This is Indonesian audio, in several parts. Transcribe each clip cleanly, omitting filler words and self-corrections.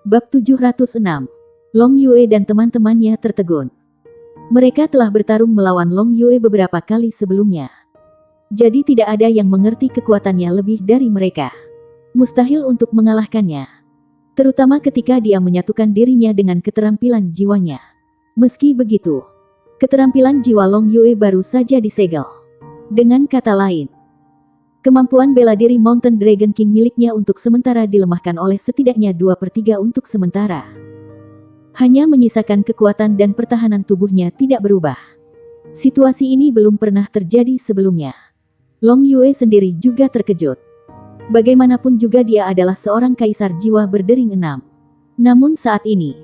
Bab 706. Long Yue dan teman-temannya tertegun. Mereka telah bertarung melawan Long Yue beberapa kali sebelumnya. Jadi tidak ada yang mengerti kekuatannya lebih dari mereka. Mustahil untuk mengalahkannya. Terutama ketika dia menyatukan dirinya dengan keterampilan jiwanya. Meski begitu, keterampilan jiwa Long Yue baru saja disegel. Dengan kata lain, kemampuan bela diri Mountain Dragon King miliknya untuk sementara dilemahkan oleh setidaknya 2/3 untuk sementara. Hanya menyisakan kekuatan dan pertahanan tubuhnya tidak berubah. Situasi ini belum pernah terjadi sebelumnya. Long Yue sendiri juga terkejut. Bagaimanapun juga dia adalah seorang kaisar jiwa berdering 6. Namun saat ini,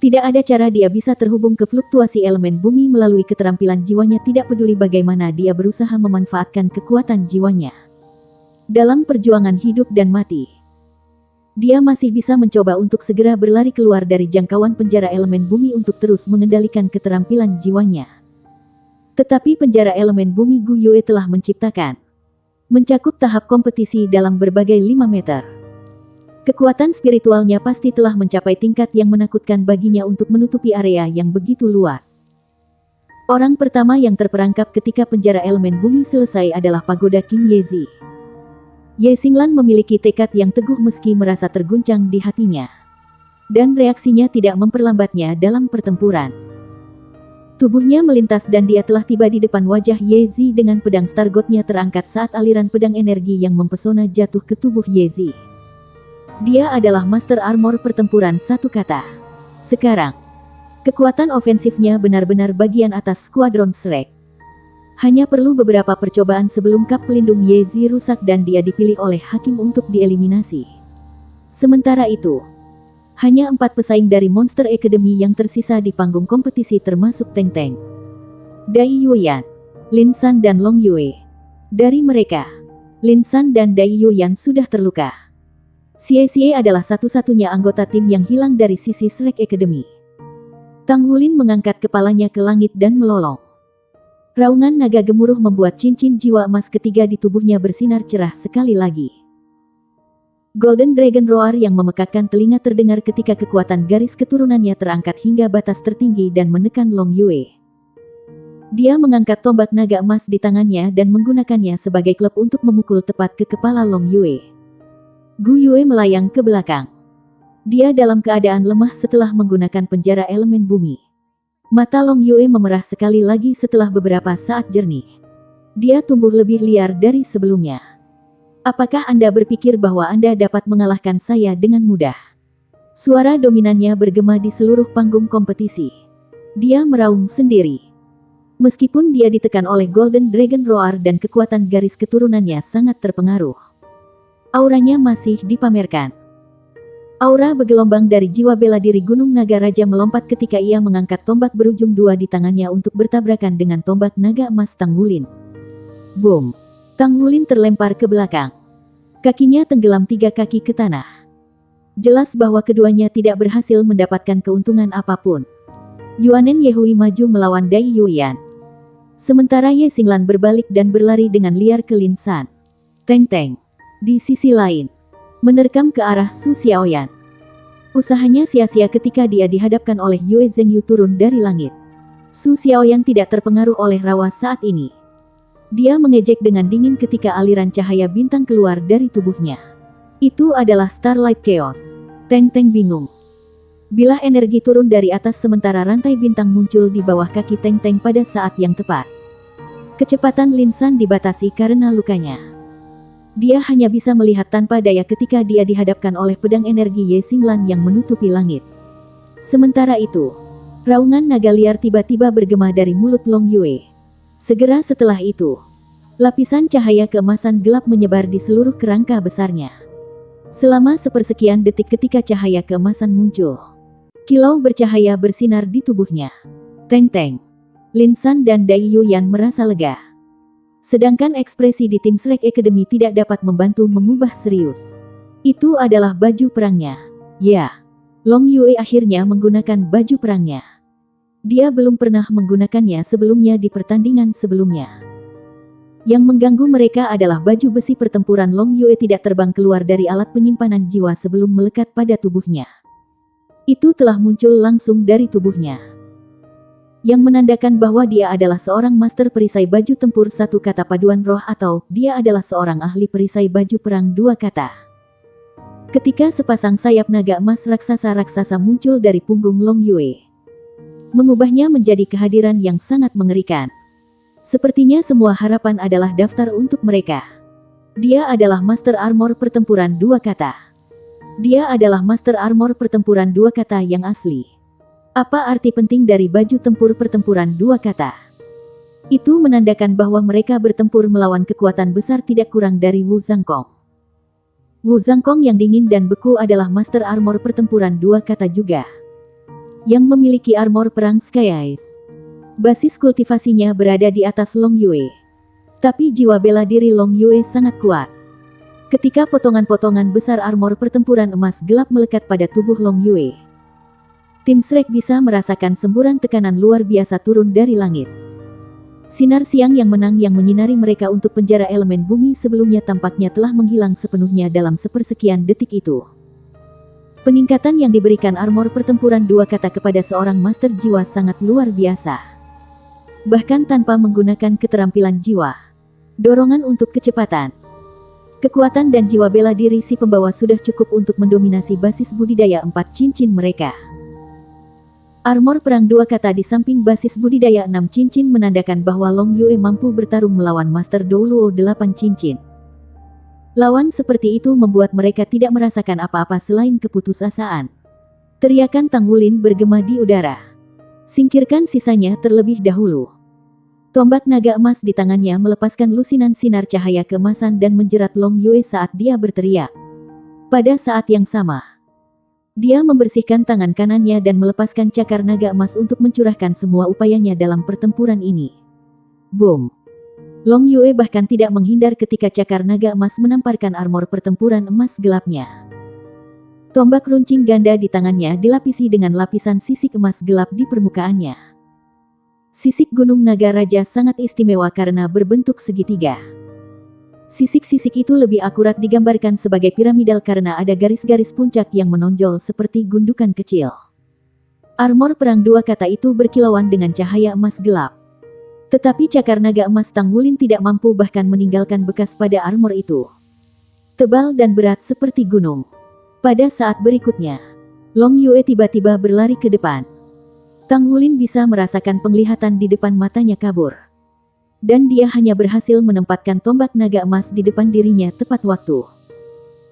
tidak ada cara dia bisa terhubung ke fluktuasi elemen bumi melalui keterampilan jiwanya, tidak peduli bagaimana dia berusaha memanfaatkan kekuatan jiwanya. Dalam perjuangan hidup dan mati, dia masih bisa mencoba untuk segera berlari keluar dari jangkauan penjara elemen bumi untuk terus mengendalikan keterampilan jiwanya. Tetapi penjara elemen bumi Gu Yue telah menciptakan, mencakup tahap kompetisi dalam berbagai 5 meter. Kekuatan spiritualnya pasti telah mencapai tingkat yang menakutkan baginya untuk menutupi area yang begitu luas. Orang pertama yang terperangkap ketika penjara elemen bumi selesai adalah Pagoda King Yezi. Ye Xinglan memiliki tekad yang teguh meski merasa terguncang di hatinya. Dan reaksinya tidak memperlambatnya dalam pertempuran. Tubuhnya melintas dan dia telah tiba di depan wajah Yezi dengan pedang Stargotnya terangkat saat aliran pedang energi yang mempesona jatuh ke tubuh Yezi. Dia adalah master armor pertempuran satu kata. Sekarang, kekuatan ofensifnya benar-benar bagian atas skuadron Shrek. Hanya perlu beberapa percobaan sebelum kap pelindung Yezi rusak dan dia dipilih oleh hakim untuk dieliminasi. Sementara itu, hanya 4 pesaing dari Monster Academy yang tersisa di panggung kompetisi termasuk Teng Teng, Dai Yuyan, Lin San dan Long Yue. Dari mereka, Lin San dan Dai Yuyan sudah terluka. Xie adalah satu-satunya anggota tim yang hilang dari sisi Shrek Academy. Tang Wulin mengangkat kepalanya ke langit dan melolong. Raungan naga gemuruh membuat cincin jiwa emas ketiga di tubuhnya bersinar cerah sekali lagi. Golden Dragon Roar yang memekakkan telinga terdengar ketika kekuatan garis keturunannya terangkat hingga batas tertinggi dan menekan Long Yue. Dia mengangkat tombak naga emas di tangannya dan menggunakannya sebagai klub untuk memukul tepat ke kepala Long Yue. Gu Yue melayang ke belakang. Dia dalam keadaan lemah setelah menggunakan penjara elemen bumi. Mata Long Yue memerah sekali lagi setelah beberapa saat jernih. Dia tumbuh lebih liar dari sebelumnya. Apakah Anda berpikir bahwa Anda dapat mengalahkan saya dengan mudah? Suara dominannya bergema di seluruh panggung kompetisi. Dia meraung sendiri. Meskipun dia ditekan oleh Golden Dragon Roar dan kekuatan garis keturunannya sangat terpengaruh, auranya masih dipamerkan. Aura bergelombang dari jiwa bela diri Gunung Naga Raja melompat ketika ia mengangkat tombak berujung 2 di tangannya untuk bertabrakan dengan tombak naga emas Tang Wulin. Boom! Tang Wulin terlempar ke belakang. Kakinya tenggelam 3 kaki ke tanah. Jelas bahwa keduanya tidak berhasil mendapatkan keuntungan apapun. Yuanen Yehui maju melawan Dai Yuyan. Sementara Ye Xinglan berbalik dan berlari dengan liar ke Lin San. Teng Teng, di sisi lain, menerkam ke arah Su Xiaoyan. Usahanya sia-sia ketika dia dihadapkan oleh Yue Zhengyu turun dari langit. Su Xiaoyan tidak terpengaruh oleh rawa saat ini. Dia mengejek dengan dingin ketika aliran cahaya bintang keluar dari tubuhnya. Itu adalah Starlight Chaos. Teng Teng bingung. Bilah energi turun dari atas sementara rantai bintang muncul di bawah kaki Teng Teng pada saat yang tepat. Kecepatan Lin San dibatasi karena lukanya. Dia hanya bisa melihat tanpa daya ketika dia dihadapkan oleh pedang energi Ye Xinglan yang menutupi langit. Sementara itu, raungan naga liar tiba-tiba bergema dari mulut Long Yue. Segera setelah itu, lapisan cahaya keemasan gelap menyebar di seluruh kerangka besarnya. Selama sepersekian detik ketika cahaya keemasan muncul, kilau bercahaya bersinar di tubuhnya. Teng Teng, Lin San dan Dai Yuyan merasa lega. Sedangkan ekspresi di tim Shrek Academy tidak dapat membantu mengubah serius. Itu adalah baju perangnya. Ya, Long Yue akhirnya menggunakan baju perangnya. Dia belum pernah menggunakannya sebelumnya di pertandingan sebelumnya. Yang mengganggu mereka adalah baju besi pertempuran Long Yue tidak terbang keluar dari alat penyimpanan jiwa sebelum melekat pada tubuhnya. Itu telah muncul langsung dari tubuhnya, yang menandakan bahwa dia adalah seorang master perisai baju tempur satu kata paduan roh atau dia adalah seorang ahli perisai baju perang dua kata. Ketika sepasang sayap naga emas raksasa-raksasa muncul dari punggung Long Yue, mengubahnya menjadi kehadiran yang sangat mengerikan. Sepertinya semua harapan adalah daftar untuk mereka. Dia adalah master armor pertempuran dua kata. Dia adalah master armor pertempuran dua kata yang asli. Apa arti penting dari baju tempur pertempuran dua kata? Itu menandakan bahwa mereka bertempur melawan kekuatan besar tidak kurang dari Wu Zhangkong. Wu Zhangkong yang dingin dan beku adalah master armor pertempuran dua kata juga, yang memiliki armor perang Sky Ice. Basis kultivasinya berada di atas Long Yue. Tapi jiwa bela diri Long Yue sangat kuat. Ketika potongan-potongan besar armor pertempuran emas gelap melekat pada tubuh Long Yue, tim Shrek bisa merasakan semburan tekanan luar biasa turun dari langit. Sinar siang yang menang yang menyinari mereka untuk penjara elemen bumi sebelumnya tampaknya telah menghilang sepenuhnya dalam sepersekian detik itu. Peningkatan yang diberikan armor pertempuran dua kata kepada seorang master jiwa sangat luar biasa. Bahkan tanpa menggunakan keterampilan jiwa. Dorongan untuk kecepatan, kekuatan dan jiwa bela diri si pembawa sudah cukup untuk mendominasi basis budidaya 4 cincin mereka. Armor perang dua kata di samping basis budidaya 6 cincin menandakan bahwa Long Yue mampu bertarung melawan Master Douluo 8 cincin. Lawan seperti itu membuat mereka tidak merasakan apa-apa selain keputusasaan. Teriakan Tang Wulin bergema di udara. Singkirkan sisanya terlebih dahulu. Tombak naga emas di tangannya melepaskan lusinan sinar cahaya keemasan dan menjerat Long Yue saat dia berteriak. Pada saat yang sama, dia membersihkan tangan kanannya dan melepaskan cakar naga emas untuk mencurahkan semua upayanya dalam pertempuran ini. Boom! Long Yue bahkan tidak menghindar ketika cakar naga emas menamparkan armor pertempuran emas gelapnya. Tombak runcing ganda di tangannya dilapisi dengan lapisan sisik emas gelap di permukaannya. Sisik Gunung Naga Raja sangat istimewa karena berbentuk segitiga. Sisik-sisik itu lebih akurat digambarkan sebagai piramidal karena ada garis-garis puncak yang menonjol seperti gundukan kecil. Armor perang dua kata itu berkilauan dengan cahaya emas gelap. Tetapi cakar naga emas Tang Wulin tidak mampu bahkan meninggalkan bekas pada armor itu. Tebal dan berat seperti gunung. Pada saat berikutnya, Long Yue tiba-tiba berlari ke depan. Tang Wulin bisa merasakan penglihatan di depan matanya kabur. Dan dia hanya berhasil menempatkan tombak naga emas di depan dirinya tepat waktu.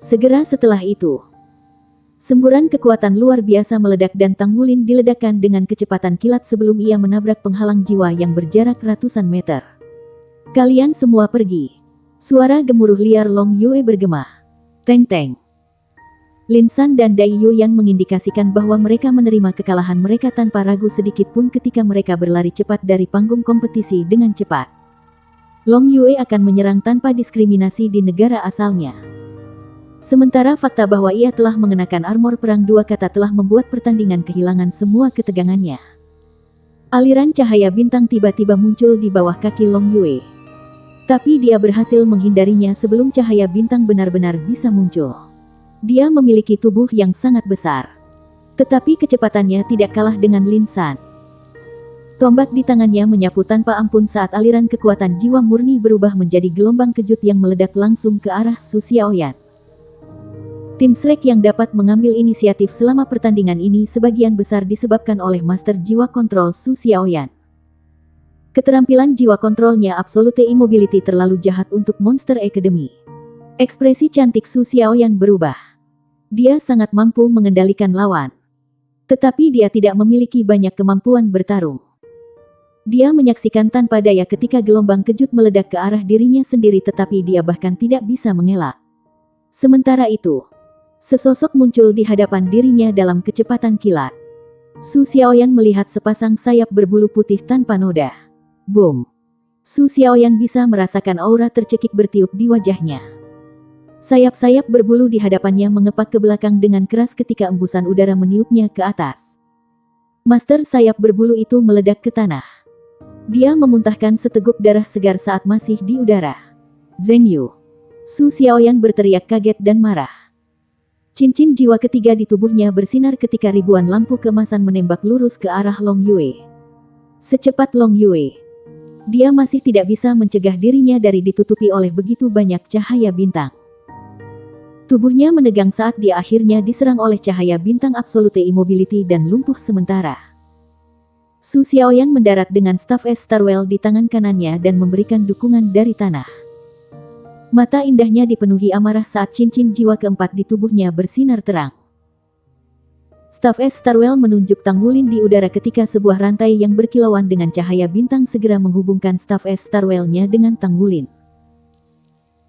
Segera setelah itu, semburan kekuatan luar biasa meledak dan Tang Wulin diledakkan dengan kecepatan kilat sebelum ia menabrak penghalang jiwa yang berjarak ratusan meter. Kalian semua pergi. Suara gemuruh liar Long Yue bergema. Teng-teng. Lin San dan Dai Yuyan mengindikasikan bahwa mereka menerima kekalahan mereka tanpa ragu sedikit pun ketika mereka berlari cepat dari panggung kompetisi dengan cepat. Long Yue akan menyerang tanpa diskriminasi di negara asalnya. Sementara fakta bahwa ia telah mengenakan armor perang dua kata telah membuat pertandingan kehilangan semua ketegangannya. Aliran cahaya bintang tiba-tiba muncul di bawah kaki Long Yue. Tapi dia berhasil menghindarinya sebelum cahaya bintang benar-benar bisa muncul. Dia memiliki tubuh yang sangat besar. Tetapi kecepatannya tidak kalah dengan Lin San. Tombak di tangannya menyapu tanpa ampun saat aliran kekuatan jiwa murni berubah menjadi gelombang kejut yang meledak langsung ke arah Su Xiaoyan. Tim Shrek yang dapat mengambil inisiatif selama pertandingan ini sebagian besar disebabkan oleh Master Jiwa Kontrol Su Xiaoyan. Keterampilan jiwa kontrolnya Absolute Immobility terlalu jahat untuk Monster Academy. Ekspresi cantik Su Xiaoyan berubah. Dia sangat mampu mengendalikan lawan. Tetapi dia tidak memiliki banyak kemampuan bertarung. Dia menyaksikan tanpa daya ketika gelombang kejut meledak ke arah dirinya sendiri tetapi dia bahkan tidak bisa mengelak. Sementara itu, sesosok muncul di hadapan dirinya dalam kecepatan kilat. Su Xiaoyan melihat sepasang sayap berbulu putih tanpa noda. Boom! Su Xiaoyan bisa merasakan aura tercekik bertiup di wajahnya. Sayap-sayap berbulu di hadapannya mengepak ke belakang dengan keras ketika embusan udara meniupnya ke atas. Master sayap berbulu itu meledak ke tanah. Dia memuntahkan seteguk darah segar saat masih di udara. Zheng Yu. Su Xiaoyan berteriak kaget dan marah. Cincin jiwa ketiga di tubuhnya bersinar ketika ribuan lampu keemasan menembak lurus ke arah Long Yue. Secepat Long Yue, dia masih tidak bisa mencegah dirinya dari ditutupi oleh begitu banyak cahaya bintang. Tubuhnya menegang saat dia akhirnya diserang oleh cahaya bintang Absolute Immobility dan lumpuh sementara. Su Xiaoyan mendarat dengan staf es Starwell di tangan kanannya dan memberikan dukungan dari tanah. Mata indahnya dipenuhi amarah saat cincin jiwa keempat di tubuhnya bersinar terang. Staf es Starwell menunjuk Tang Wulin di udara ketika sebuah rantai yang berkilauan dengan cahaya bintang segera menghubungkan staf es Starwell-nya dengan Tang Wulin.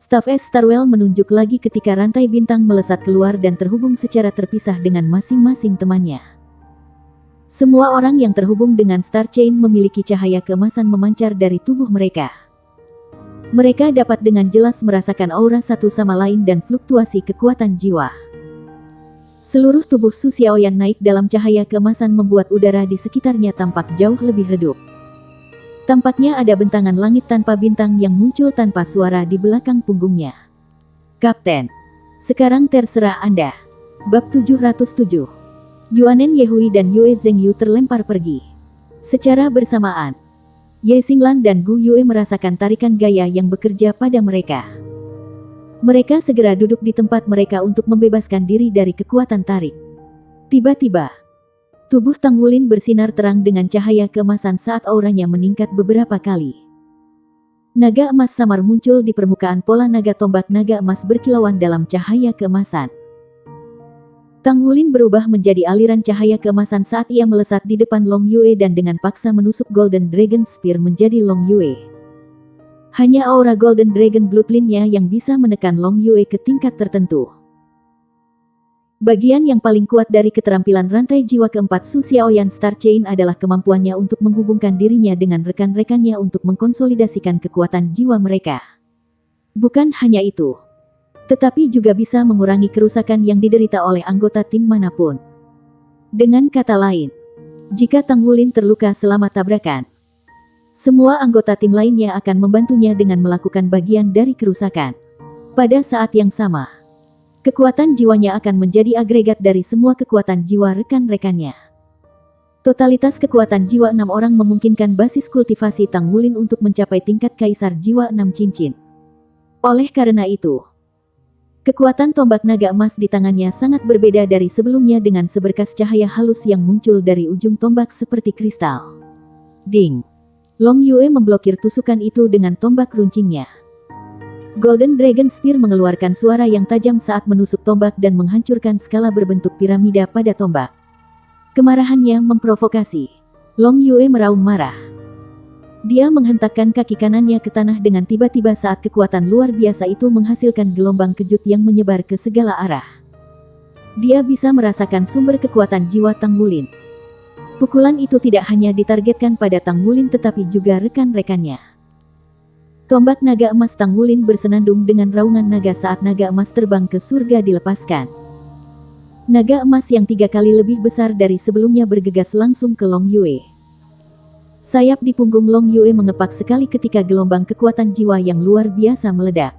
Staf es Starwell menunjuk lagi ketika rantai bintang melesat keluar dan terhubung secara terpisah dengan masing-masing temannya. Semua orang yang terhubung dengan Star Chain memiliki cahaya keemasan memancar dari tubuh mereka. Mereka dapat dengan jelas merasakan aura satu sama lain dan fluktuasi kekuatan jiwa. Seluruh tubuh Su Xiaoyan naik dalam cahaya keemasan membuat udara di sekitarnya tampak jauh lebih redup. Tampaknya ada bentangan langit tanpa bintang yang muncul tanpa suara di belakang punggungnya. Kapten, sekarang terserah Anda. Bab 707. Yuanen Yehui dan Yue Zhengyu terlempar pergi. Secara bersamaan, Ye Xinglan dan Gu Yue merasakan tarikan gaya yang bekerja pada mereka. Mereka segera duduk di tempat mereka untuk membebaskan diri dari kekuatan tarik. Tiba-tiba, tubuh Tang Wulin bersinar terang dengan cahaya keemasan saat auranya meningkat beberapa kali. Naga emas samar muncul di permukaan pola naga tombak naga emas berkilauan dalam cahaya keemasan. Tang Wulin berubah menjadi aliran cahaya keemasan saat ia melesat di depan Long Yue dan dengan paksa menusuk Golden Dragon Spear menjadi Long Yue. Hanya aura Golden Dragon Bloodline-nya yang bisa menekan Long Yue ke tingkat tertentu. Bagian yang paling kuat dari keterampilan rantai jiwa keempat Su Xiaoyan Star Chain adalah kemampuannya untuk menghubungkan dirinya dengan rekan-rekannya untuk mengkonsolidasikan kekuatan jiwa mereka. Bukan hanya itu, tetapi juga bisa mengurangi kerusakan yang diderita oleh anggota tim manapun. Dengan kata lain, jika Tang Wulin terluka selama tabrakan, semua anggota tim lainnya akan membantunya dengan melakukan bagian dari kerusakan. Pada saat yang sama, kekuatan jiwanya akan menjadi agregat dari semua kekuatan jiwa rekan-rekannya. Totalitas kekuatan jiwa 6 orang memungkinkan basis kultivasi Tang Wulin untuk mencapai tingkat kaisar jiwa 6 cincin. Oleh karena itu, kekuatan tombak naga emas di tangannya sangat berbeda dari sebelumnya dengan seberkas cahaya halus yang muncul dari ujung tombak seperti kristal. Ding! Long Yue memblokir tusukan itu dengan tombak runcingnya. Golden Dragon Spear mengeluarkan suara yang tajam saat menusuk tombak dan menghancurkan skala berbentuk piramida pada tombak. Kemarahannya memprovokasi. Long Yue meraung marah. Dia menghentakkan kaki kanannya ke tanah dengan tiba-tiba saat kekuatan luar biasa itu menghasilkan gelombang kejut yang menyebar ke segala arah. Dia bisa merasakan sumber kekuatan jiwa Tang Wulin. Pukulan itu tidak hanya ditargetkan pada Tang Wulin tetapi juga rekan-rekannya. Tombak naga emas Tang Wulin bersenandung dengan raungan naga saat naga emas terbang ke surga dilepaskan. Naga emas yang 3 kali lebih besar dari sebelumnya bergegas langsung ke Long Yue. Sayap di punggung Long Yue mengepak sekali ketika gelombang kekuatan jiwa yang luar biasa meledak.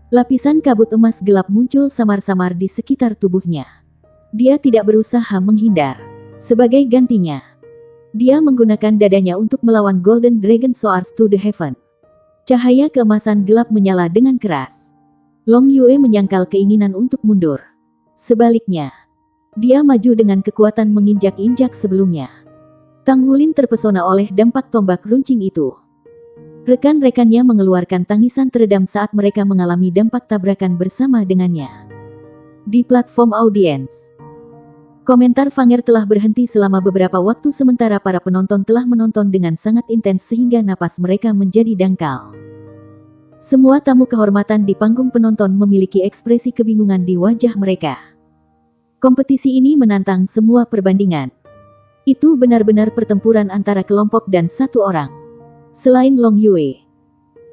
Lapisan kabut emas gelap muncul samar-samar di sekitar tubuhnya. Dia tidak berusaha menghindar. Sebagai gantinya, dia menggunakan dadanya untuk melawan Golden Dragon Soars to the Heaven. Cahaya keemasan gelap menyala dengan keras. Long Yue menyangkal keinginan untuk mundur. Sebaliknya, dia maju dengan kekuatan menginjak-injak sebelumnya. Tang Wulin terpesona oleh dampak tombak runcing itu. Rekan-rekannya mengeluarkan tangisan teredam saat mereka mengalami dampak tabrakan bersama dengannya. Di platform audiens, komentar Fanger telah berhenti selama beberapa waktu sementara para penonton telah menonton dengan sangat intens sehingga napas mereka menjadi dangkal. Semua tamu kehormatan di panggung penonton memiliki ekspresi kebingungan di wajah mereka. Kompetisi ini menantang semua perbandingan. Itu benar-benar pertempuran antara kelompok dan satu orang. Selain Long Yue,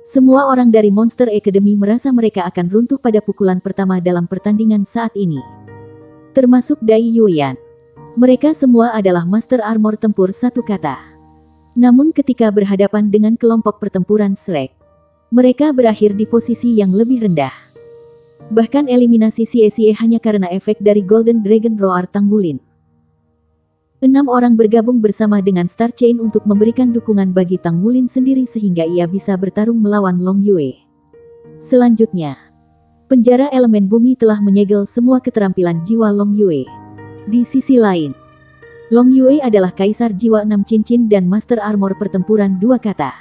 semua orang dari Monster Academy merasa mereka akan runtuh pada pukulan pertama dalam pertandingan saat ini. Termasuk Dai Yuyan. Mereka semua adalah Master Armor tempur satu kata. Namun ketika berhadapan dengan kelompok pertempuran Shrek, mereka berakhir di posisi yang lebih rendah. Bahkan eliminasi sia-sia hanya karena efek dari Golden Dragon Roar Tangulin. 6 orang bergabung bersama dengan Star Chain untuk memberikan dukungan bagi Tangulin sendiri sehingga ia bisa bertarung melawan Long Yue. Selanjutnya, penjara elemen bumi telah menyegel semua keterampilan jiwa Long Yue. Di sisi lain, Long Yue adalah kaisar jiwa 6 cincin dan master armor pertempuran 2 kata.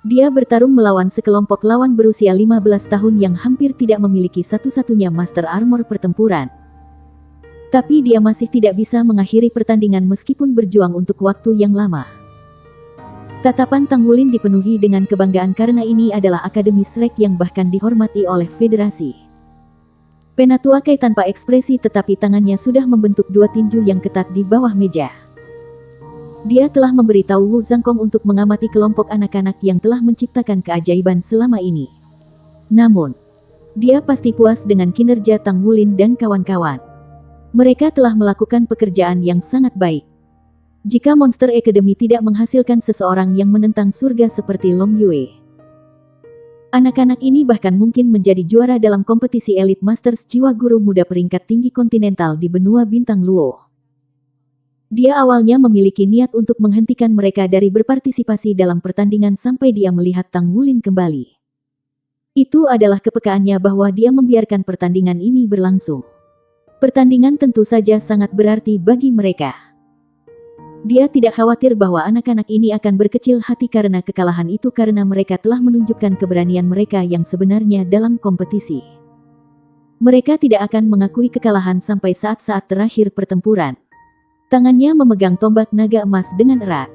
Dia bertarung melawan sekelompok lawan berusia 15 tahun yang hampir tidak memiliki satu-satunya master armor pertempuran. Tapi dia masih tidak bisa mengakhiri pertandingan meskipun berjuang untuk waktu yang lama. Tatapan Tangulin dipenuhi dengan kebanggaan karena ini adalah Akademi Shrek yang bahkan dihormati oleh Federasi. Penatua Kai tanpa ekspresi tetapi tangannya sudah membentuk 2 tinju yang ketat di bawah meja. Dia telah memberitahu Wu Zhangkong untuk mengamati kelompok anak-anak yang telah menciptakan keajaiban selama ini. Namun, dia pasti puas dengan kinerja Tangulin dan kawan-kawan. Mereka telah melakukan pekerjaan yang sangat baik. Jika Monster Academy tidak menghasilkan seseorang yang menentang surga seperti Long Yue, anak-anak ini bahkan mungkin menjadi juara dalam kompetisi Elite Masters Jiwa Guru Muda peringkat tinggi kontinental di benua bintang Luo. Dia awalnya memiliki niat untuk menghentikan mereka dari berpartisipasi dalam pertandingan sampai dia melihat Tangulin kembali. Itu adalah kepekaannya bahwa dia membiarkan pertandingan ini berlangsung. Pertandingan tentu saja sangat berarti bagi mereka. Dia tidak khawatir bahwa anak-anak ini akan berkecil hati karena kekalahan itu karena mereka telah menunjukkan keberanian mereka yang sebenarnya dalam kompetisi. Mereka tidak akan mengakui kekalahan sampai saat-saat terakhir pertempuran. Tangannya memegang tombak naga emas dengan erat.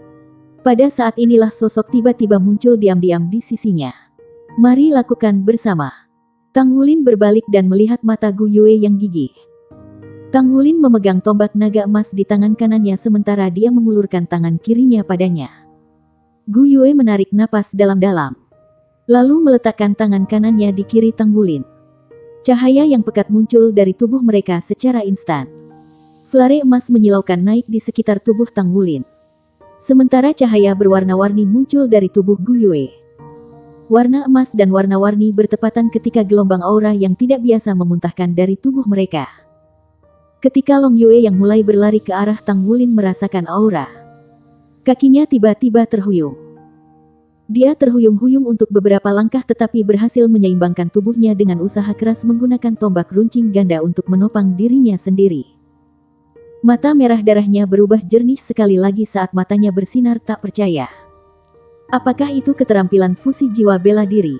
Pada saat inilah sosok tiba-tiba muncul diam-diam di sisinya. Mari lakukan bersama. Tangulin berbalik dan melihat mata Gu Yue yang gigih. Tangulin memegang tombak naga emas di tangan kanannya sementara dia mengulurkan tangan kirinya padanya. Gu Yue menarik napas dalam-dalam. Lalu meletakkan tangan kanannya di kiri Tangulin. Cahaya yang pekat muncul dari tubuh mereka secara instan. Flare emas menyilaukan naik di sekitar tubuh Tangulin. Sementara cahaya berwarna-warni muncul dari tubuh Gu Yue. Warna emas dan warna-warni bertepatan ketika gelombang aura yang tidak biasa memuntahkan dari tubuh mereka. Ketika Long Yue yang mulai berlari ke arah Tangulin merasakan aura, kakinya tiba-tiba terhuyung. Dia terhuyung-huyung untuk beberapa langkah tetapi berhasil menyeimbangkan tubuhnya dengan usaha keras menggunakan tombak runcing ganda untuk menopang dirinya sendiri. Mata merah darahnya berubah jernih sekali lagi saat matanya bersinar tak percaya. Apakah itu keterampilan fusi jiwa bela diri?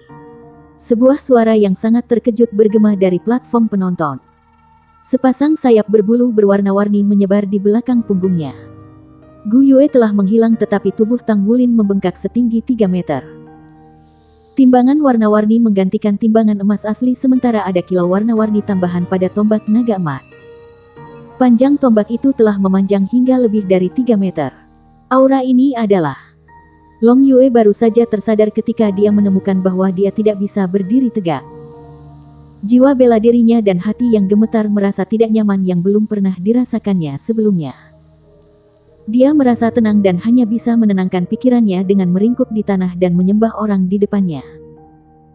Sebuah suara yang sangat terkejut bergema dari platform penonton. Sepasang sayap berbulu berwarna-warni menyebar di belakang punggungnya. Gu Yue telah menghilang tetapi tubuh Tangulin membengkak setinggi 3 meter. Timbangan warna-warni menggantikan timbangan emas asli sementara ada kilau warna-warni tambahan pada tombak naga emas. Panjang tombak itu telah memanjang hingga lebih dari 3 meter. Aura ini adalah... Long Yue baru saja tersadar ketika dia menemukan bahwa dia tidak bisa berdiri tegak. Jiwa bela dirinya dan hati yang gemetar merasa tidak nyaman yang belum pernah dirasakannya sebelumnya. Dia merasa tenang dan hanya bisa menenangkan pikirannya dengan meringkuk di tanah dan menyembah orang di depannya.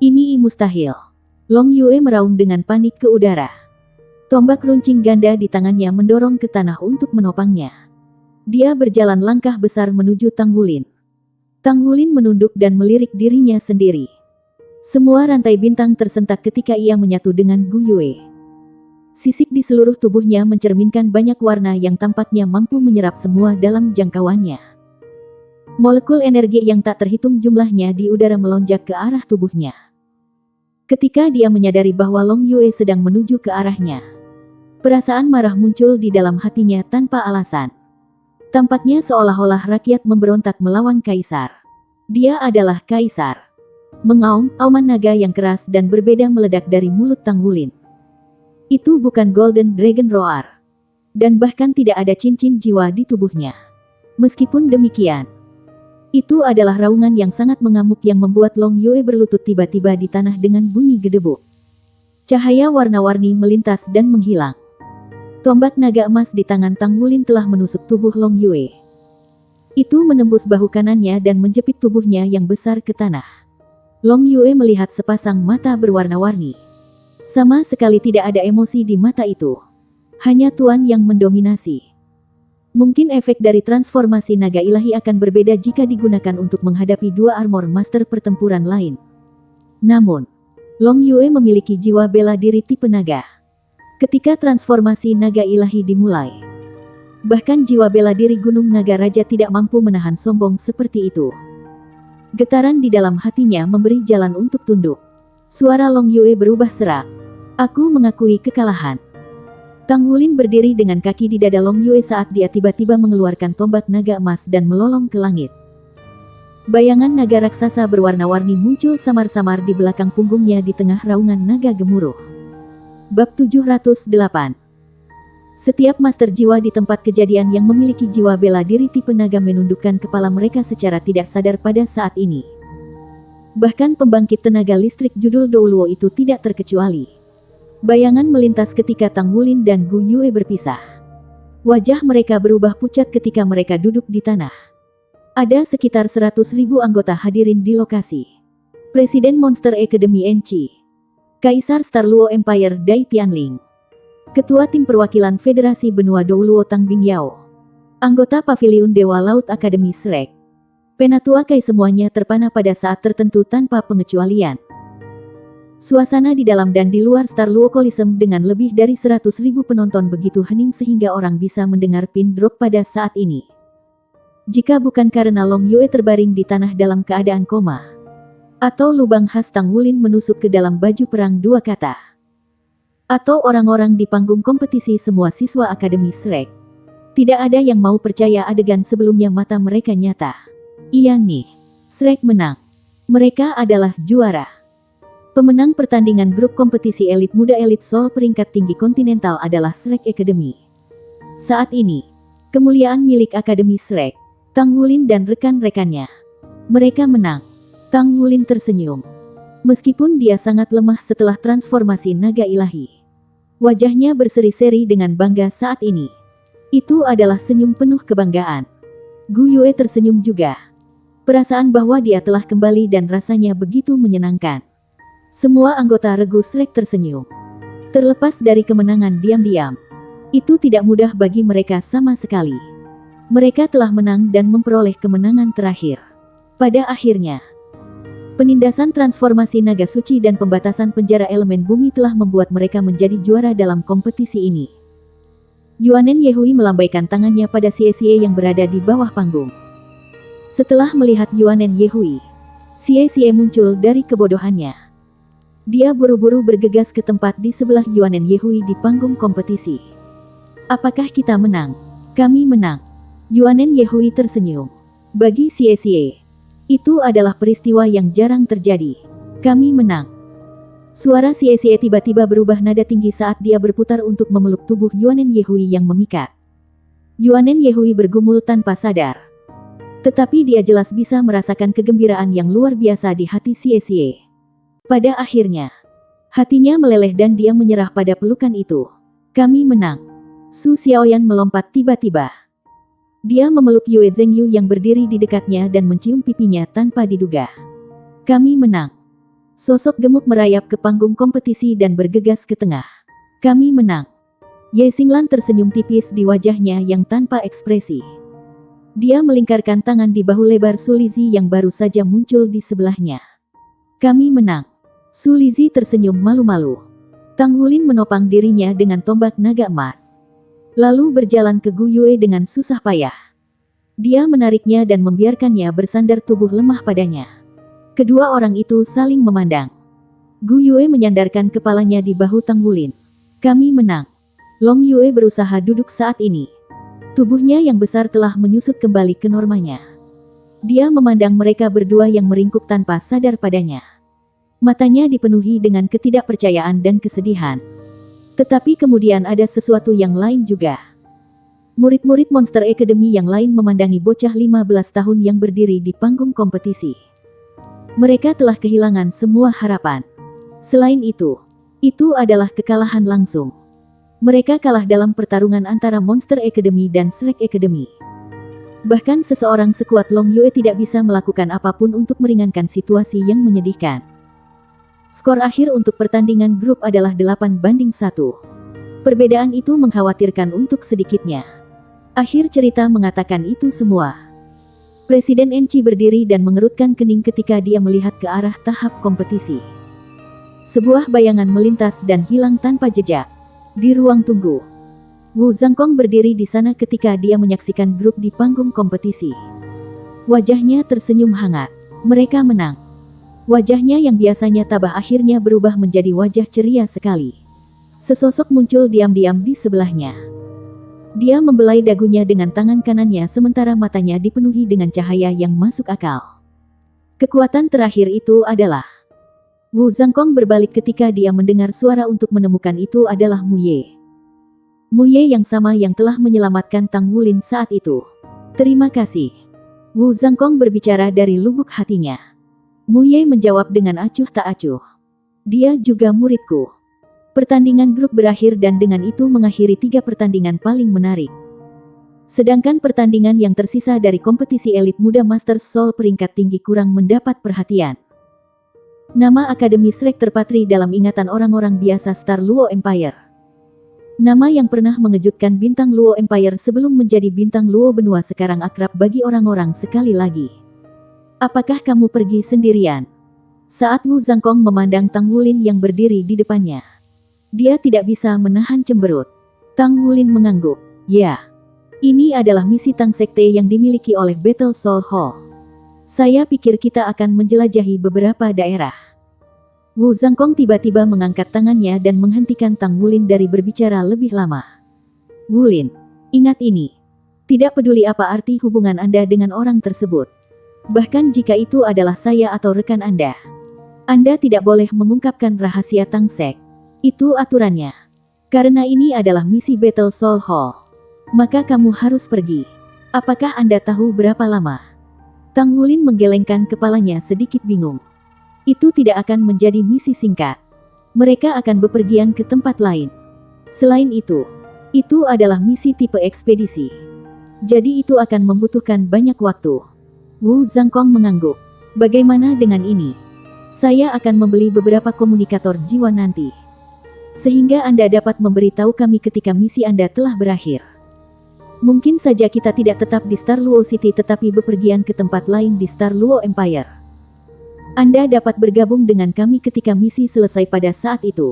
Ini mustahil. Long Yue meraung dengan panik ke udara. Tombak runcing ganda di tangannya mendorong ke tanah untuk menopangnya. Dia berjalan langkah besar menuju Tangulin. Tangulin menunduk dan melirik dirinya sendiri. Semua rantai bintang tersentak ketika ia menyatu dengan Gu Yue. Sisik di seluruh tubuhnya mencerminkan banyak warna yang tampaknya mampu menyerap semua dalam jangkauannya. Molekul energi yang tak terhitung jumlahnya di udara melonjak ke arah tubuhnya. Ketika dia menyadari bahwa Long Yue sedang menuju ke arahnya, perasaan marah muncul di dalam hatinya tanpa alasan. Tampaknya seolah-olah rakyat memberontak melawan kaisar. Dia adalah kaisar. Mengaum, auman naga yang keras dan berbeda meledak dari mulut Tangulin. Itu bukan Golden Dragon Roar. Dan bahkan tidak ada cincin jiwa di tubuhnya. Meskipun demikian, itu adalah raungan yang sangat mengamuk yang membuat Long Yue berlutut tiba-tiba di tanah dengan bunyi gedebuk. Cahaya warna-warni melintas dan menghilang. Tombak naga emas di tangan Tangulin telah menusuk tubuh Long Yue. Itu menembus bahu kanannya dan menjepit tubuhnya yang besar ke tanah. Long Yue melihat sepasang mata berwarna-warni. Sama sekali tidak ada emosi di mata itu. Hanya tuan yang mendominasi. Mungkin efek dari transformasi naga ilahi akan berbeda jika digunakan untuk menghadapi dua armor master pertempuran lain. Namun, Long Yue memiliki jiwa bela diri tipe naga. Ketika transformasi naga ilahi dimulai, bahkan jiwa bela diri Gunung Naga Raja tidak mampu menahan sombong seperti itu. Getaran di dalam hatinya memberi jalan untuk tunduk. Suara Long Yue berubah serak. Aku mengakui kekalahan. Tang Wulin berdiri dengan kaki di dada Long Yue saat dia tiba-tiba mengeluarkan tombak naga emas dan melolong ke langit. Bayangan naga raksasa berwarna-warni muncul samar-samar di belakang punggungnya di tengah raungan naga gemuruh. Bab 708. Setiap master jiwa di tempat kejadian yang memiliki jiwa bela diri tipe naga menundukkan kepala mereka secara tidak sadar pada saat ini. Bahkan pembangkit tenaga listrik judul Douluo itu tidak terkecuali. Bayangan melintas ketika Tang Wulin dan Gu Yue berpisah. Wajah mereka berubah pucat ketika mereka duduk di tanah. Ada sekitar 100.000 anggota hadirin di lokasi. Presiden Monster Academy NC, Kaisar Star Luo Empire Dai Tianling, Ketua Tim Perwakilan Federasi Benua Douluo Tang Bingyao, anggota Paviliun Dewa Laut Akademi Shrek, Penatua Kai semuanya terpana pada saat tertentu tanpa pengecualian. Suasana di dalam dan di luar Star Luo Coliseum dengan lebih dari 100.000 penonton begitu hening sehingga orang bisa mendengar pin drop pada saat ini. Jika bukan karena Long Yue terbaring di tanah dalam keadaan koma, atau lubang khas Tang Wulin menusuk ke dalam baju perang dua kata, atau orang-orang di panggung kompetisi semua siswa Akademi Shrek, tidak ada yang mau percaya adegan sebelumnya mata mereka nyata. Iya nih, Shrek menang. Mereka adalah juara. Pemenang pertandingan grup kompetisi elit muda elit Seoul peringkat tinggi kontinental adalah Shrek Academy. Saat ini, kemuliaan milik Akademi Shrek, Tang Wulin dan rekan-rekannya. Mereka menang. Tang Wulin tersenyum. Meskipun dia sangat lemah setelah transformasi naga ilahi, wajahnya berseri-seri dengan bangga saat ini. Itu adalah senyum penuh kebanggaan. Gu Yue tersenyum juga. Perasaan bahwa dia telah kembali dan rasanya begitu menyenangkan. Semua anggota regu Shrek tersenyum. Terlepas dari kemenangan diam-diam, itu tidak mudah bagi mereka sama sekali. Mereka telah menang dan memperoleh kemenangan terakhir. Pada akhirnya, penindasan transformasi naga suci dan pembatasan penjara elemen bumi telah membuat mereka menjadi juara dalam kompetisi ini. Yuanen Yehui melambaikan tangannya pada Xie yang berada di bawah panggung. Setelah melihat Yuanen Yehui, Xie muncul dari kebodohannya. Dia buru-buru bergegas ke tempat di sebelah Yuanen Yehui di panggung kompetisi. Apakah kita menang? Kami menang. Yuanen Yehui tersenyum. Bagi Xie, itu adalah peristiwa yang jarang terjadi. Kami menang. Suara Xie tiba-tiba berubah nada tinggi saat dia berputar untuk memeluk tubuh Yuanen Yehui yang memikat. Yuanen Yehui bergumul tanpa sadar. Tetapi dia jelas bisa merasakan kegembiraan yang luar biasa di hati Xie. Pada akhirnya, hatinya meleleh dan dia menyerah pada pelukan itu. Kami menang. Su Xiaoyan melompat tiba-tiba. Dia memeluk Yue Zhengyu yang berdiri di dekatnya dan mencium pipinya tanpa diduga. Kami menang. Sosok gemuk merayap ke panggung kompetisi dan bergegas ke tengah. Kami menang. Ye Xinglan tersenyum tipis di wajahnya yang tanpa ekspresi. Dia melingkarkan tangan di bahu lebar Su Lizi yang baru saja muncul di sebelahnya. Kami menang. Su Lizi tersenyum malu-malu. Tang Wulin menopang dirinya dengan tombak naga emas. Lalu berjalan ke Gu Yue dengan susah payah. Dia menariknya dan membiarkannya bersandar tubuh lemah padanya. Kedua orang itu saling memandang. Gu Yue menyandarkan kepalanya di bahu Tang Wulin. Kami menang. Long Yue berusaha duduk saat ini. Tubuhnya yang besar telah menyusut kembali ke normanya. Dia memandang mereka berdua yang meringkuk tanpa sadar padanya. Matanya dipenuhi dengan ketidakpercayaan dan kesedihan. Tetapi kemudian ada sesuatu yang lain juga. Murid-murid Monster Academy yang lain memandangi bocah 15 tahun yang berdiri di panggung kompetisi. Mereka telah kehilangan semua harapan. Selain itu adalah kekalahan langsung. Mereka kalah dalam pertarungan antara Monster Academy dan Shrek Academy. Bahkan seseorang sekuat Long Yue tidak bisa melakukan apapun untuk meringankan situasi yang menyedihkan. Skor akhir untuk pertandingan grup adalah 8-1. Perbedaan itu mengkhawatirkan untuk sedikitnya. Akhir cerita mengatakan itu semua. Presiden Enchi berdiri dan mengerutkan kening ketika dia melihat ke arah tahap kompetisi. Sebuah bayangan melintas dan hilang tanpa jejak. Di ruang tunggu, Wu Zhangkong berdiri di sana ketika dia menyaksikan grup di panggung kompetisi. Wajahnya tersenyum hangat. Mereka menang. Wajahnya yang biasanya tabah akhirnya berubah menjadi wajah ceria sekali. Sesosok muncul diam-diam di sebelahnya. Dia membelai dagunya dengan tangan kanannya sementara matanya dipenuhi dengan cahaya yang masuk akal. Kekuatan terakhir itu adalah... Wu Zhangkong berbalik ketika dia mendengar suara untuk menemukan itu adalah Mu Ye. Mu Ye yang sama yang telah menyelamatkan Tang Wulin saat itu. Terima kasih. Wu Zhangkong berbicara dari lubuk hatinya. Mu Ye menjawab dengan acuh tak acuh. Dia juga muridku. Pertandingan grup berakhir dan dengan itu mengakhiri 3 pertandingan paling menarik. Sedangkan pertandingan yang tersisa dari kompetisi elit muda Masters Seoul peringkat tinggi kurang mendapat perhatian. Nama Akademi Shrek terpatri dalam ingatan orang-orang biasa Star Luo Empire. Nama yang pernah mengejutkan bintang Luo Empire sebelum menjadi bintang Luo benua sekarang akrab bagi orang-orang sekali lagi. Apakah kamu pergi sendirian? Saat Wu Zhangkong memandang Tang Wulin yang berdiri di depannya. Dia tidak bisa menahan cemberut. Tang Wulin mengangguk. Ya. Ini adalah misi Tang Sekte yang dimiliki oleh Battle Soul Hall. Saya pikir kita akan menjelajahi beberapa daerah. Wu Zhangkong tiba-tiba mengangkat tangannya dan menghentikan Tang Wulin dari berbicara lebih lama. Wulin, ingat ini. Tidak peduli apa arti hubungan Anda dengan orang tersebut. Bahkan jika itu adalah saya atau rekan Anda. Anda tidak boleh mengungkapkan rahasia Tang Sek. Itu aturannya. Karena ini adalah misi Battle Soul Hall. Maka kamu harus pergi. Apakah Anda tahu berapa lama? Tang Wulin menggelengkan kepalanya sedikit bingung. Itu tidak akan menjadi misi singkat. Mereka akan bepergian ke tempat lain. Selain itu adalah misi tipe ekspedisi. Jadi itu akan membutuhkan banyak waktu. Wu Zhangkong mengangguk. Bagaimana dengan ini? Saya akan membeli beberapa komunikator jiwa nanti. Sehingga Anda dapat memberitahu kami ketika misi Anda telah berakhir. Mungkin saja kita tidak tetap di Star Luo City tetapi bepergian ke tempat lain di Star Luo Empire. Anda dapat bergabung dengan kami ketika misi selesai pada saat itu.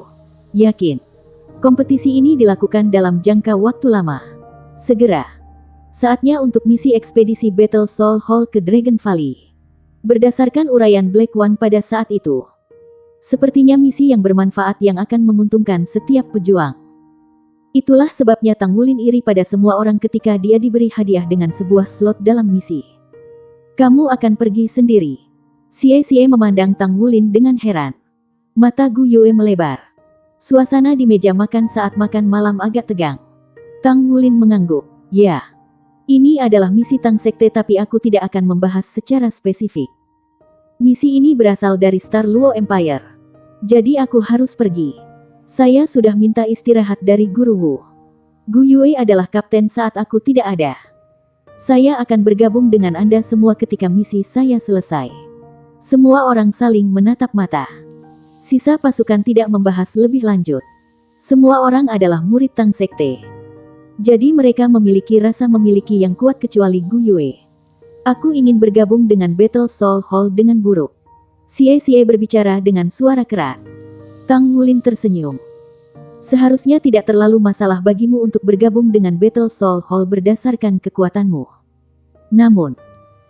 Yakin? Kompetisi ini dilakukan dalam jangka waktu lama. Segera. Saatnya untuk misi ekspedisi Battle Soul Hall ke Dragon Valley. Berdasarkan uraian Black One pada saat itu. Sepertinya misi yang bermanfaat yang akan menguntungkan setiap pejuang. Itulah sebabnya Tang Wulin iri pada semua orang ketika dia diberi hadiah dengan sebuah slot dalam misi. Kamu akan pergi sendiri. Xie memandang Tang Wulin dengan heran. Mata Gu Yue melebar. Suasana di meja makan saat makan malam agak tegang. Tang Wulin mengangguk. Ya. Ini adalah misi Tang Sekte tapi aku tidak akan membahas secara spesifik. Misi ini berasal dari Star Luo Empire. Jadi aku harus pergi. Saya sudah minta istirahat dari Guru Wu. Gu Yue adalah kapten saat aku tidak ada. Saya akan bergabung dengan Anda semua ketika misi saya selesai. Semua orang saling menatap mata. Sisa pasukan tidak membahas lebih lanjut. Semua orang adalah murid Tang Sekte. Jadi mereka memiliki rasa memiliki yang kuat kecuali Gu Yue. Aku ingin bergabung dengan Battle Soul Hall dengan buruk. Xie berbicara dengan suara keras. Tang Wulin tersenyum. Seharusnya tidak terlalu masalah bagimu untuk bergabung dengan Battle Soul Hall berdasarkan kekuatanmu. Namun,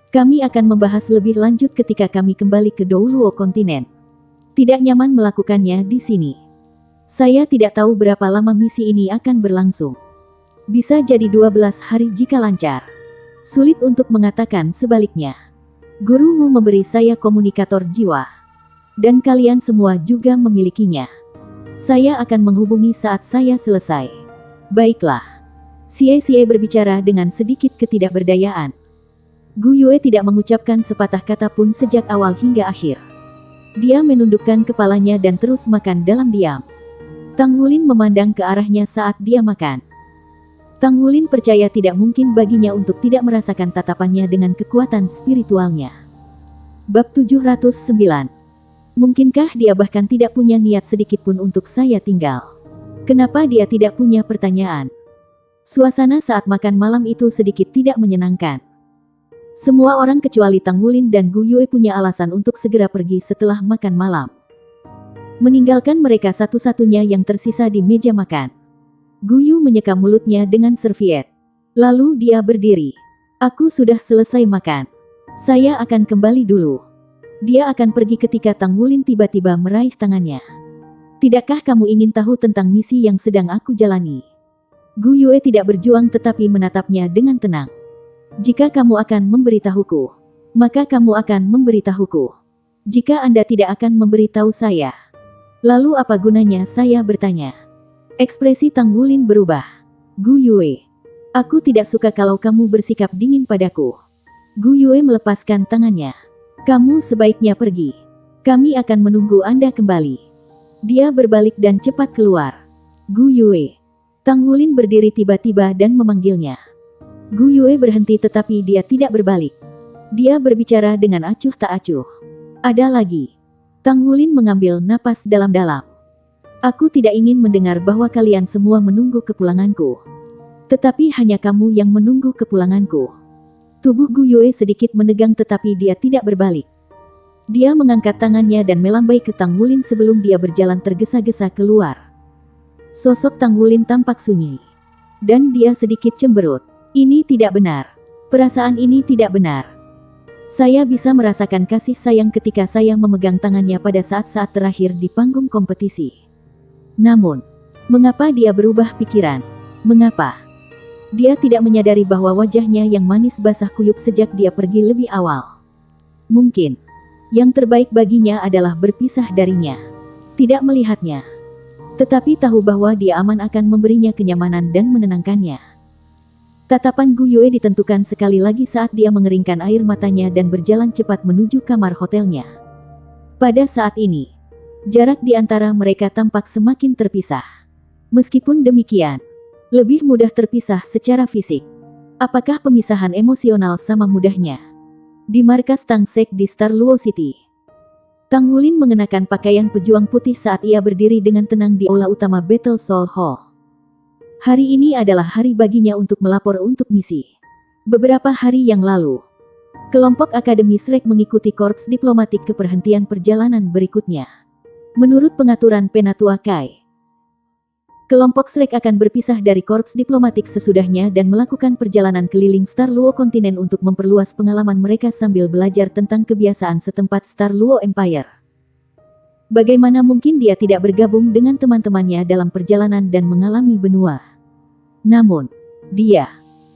kami akan membahas lebih lanjut ketika kami kembali ke Douluo kontinen. Tidak nyaman melakukannya di sini. Saya tidak tahu berapa lama misi ini akan berlangsung. Bisa jadi 12 hari jika lancar. Sulit untuk mengatakan sebaliknya. Guru Wu memberi saya komunikator jiwa. Dan kalian semua juga memilikinya. Saya akan menghubungi saat saya selesai. Baiklah. Xie berbicara dengan sedikit ketidakberdayaan. Gu Yue tidak mengucapkan sepatah kata pun sejak awal hingga akhir. Dia menundukkan kepalanya dan terus makan dalam diam. Tang Wulin memandang ke arahnya saat dia makan. Tang Wulin percaya tidak mungkin baginya untuk tidak merasakan tatapannya dengan kekuatan spiritualnya. Bab 709. Mungkinkah dia bahkan tidak punya niat sedikitpun untuk saya tinggal? Kenapa dia tidak punya pertanyaan? Suasana saat makan malam itu sedikit tidak menyenangkan. Semua orang kecuali Tang Wulin dan Gu Yue punya alasan untuk segera pergi setelah makan malam. Meninggalkan mereka satu-satunya yang tersisa di meja makan. Gu Yu menyeka mulutnya dengan serviet. Lalu dia berdiri. Aku sudah selesai makan. Saya akan kembali dulu. Dia akan pergi ketika Tang Wulin tiba-tiba meraih tangannya. Tidakkah kamu ingin tahu tentang misi yang sedang aku jalani? Gu Yue tidak berjuang tetapi menatapnya dengan tenang. Jika kamu akan memberitahuku, maka kamu akan memberitahuku. Jika Anda tidak akan memberitahu saya, lalu apa gunanya saya bertanya? Ekspresi Tang Wulin berubah. Gu Yue, aku tidak suka kalau kamu bersikap dingin padaku. Gu Yue melepaskan tangannya. Kamu sebaiknya pergi. Kami akan menunggu Anda kembali. Dia berbalik dan cepat keluar. Gu Yue. Tang Wulin berdiri tiba-tiba dan memanggilnya. Gu Yue berhenti tetapi dia tidak berbalik. Dia berbicara dengan acuh tak acuh. Ada lagi. Tang Wulin mengambil napas dalam-dalam. Aku tidak ingin mendengar bahwa kalian semua menunggu kepulanganku. Tetapi hanya kamu yang menunggu kepulanganku. Tubuh Gu Yue sedikit menegang tetapi dia tidak berbalik. Dia mengangkat tangannya dan melambai ke Tang Wulin sebelum dia berjalan tergesa-gesa keluar. Sosok Tang Wulin tampak sunyi. Dan dia sedikit cemberut. Ini tidak benar. Perasaan ini tidak benar. Saya bisa merasakan kasih sayang ketika saya memegang tangannya pada saat-saat terakhir di panggung kompetisi. Namun, mengapa dia berubah pikiran? Mengapa? Dia tidak menyadari bahwa wajahnya yang manis basah kuyup sejak dia pergi lebih awal. Mungkin, yang terbaik baginya adalah berpisah darinya. Tidak melihatnya. Tetapi tahu bahwa dia aman akan memberinya kenyamanan dan menenangkannya. Tatapan Gu Yue ditentukan sekali lagi saat dia mengeringkan air matanya dan berjalan cepat menuju kamar hotelnya. Pada saat ini, jarak di antara mereka tampak semakin terpisah. Meskipun demikian, lebih mudah terpisah secara fisik. Apakah pemisahan emosional sama mudahnya? Di markas Tang Sek di Star Luo City, Tang Wulin mengenakan pakaian pejuang putih saat ia berdiri dengan tenang di aula utama Battle Soul Hall. Hari ini adalah hari baginya untuk melapor untuk misi. Beberapa hari yang lalu, kelompok Akademi Shrek mengikuti korps diplomatik ke perhentian perjalanan berikutnya. Menurut pengaturan Penatua Kai, kelompok Shrek akan berpisah dari korps diplomatik sesudahnya dan melakukan perjalanan keliling Star Luo kontinen untuk memperluas pengalaman mereka sambil belajar tentang kebiasaan setempat Star Luo Empire. Bagaimana mungkin dia tidak bergabung dengan teman-temannya dalam perjalanan dan mengalami benua? Namun,